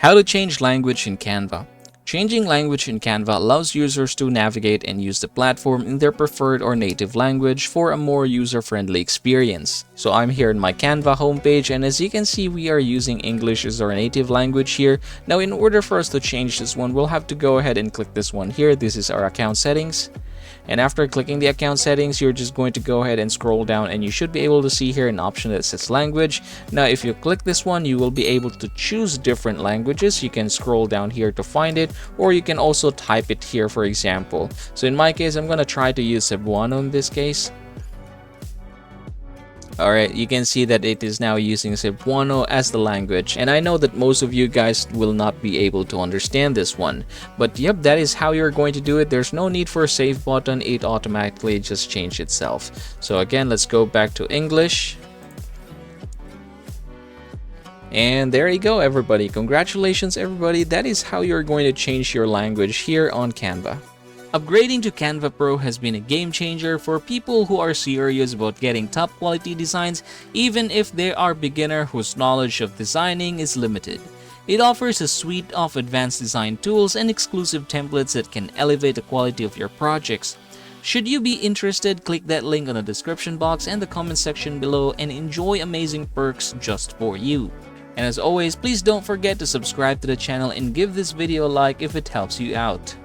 How to change language in Canva. Changing language in Canva allows users to navigate and use the platform in their preferred or native language for a more user-friendly experience. So I'm here in my Canva homepage, and as you can see, we are using English as our native language here. Now, in order for us to change this one, we'll have to go ahead and click this one here. This is our account settings. And after clicking the account settings, you're just going to go ahead and scroll down, and you should be able to see here an option that says language. Now, if you click this one, you will be able to choose different languages. You can scroll down here to find it, or you can also type it here, for example. So in my case, I'm going to try to use Cebuano in this case. Alright, you can see that it is now using Cebuano as the language, and I know that most of you guys will not be able to understand this one. But yep, that is how you're going to do it. There's no need for a save button, it automatically just changed itself. So again, let's go back to English. And there you go, everybody. Congratulations, everybody. That is how you're going to change your language here on Canva. Upgrading to Canva Pro has been a game changer for people who are serious about getting top quality designs, even if they are beginner whose knowledge of designing is limited. It offers a suite of advanced design tools and exclusive templates that can elevate the quality of your projects. Should you be interested, click that link on the description box and the comment section below and enjoy amazing perks just for you. And as always, please don't forget to subscribe to the channel and give this video a like if it helps you out.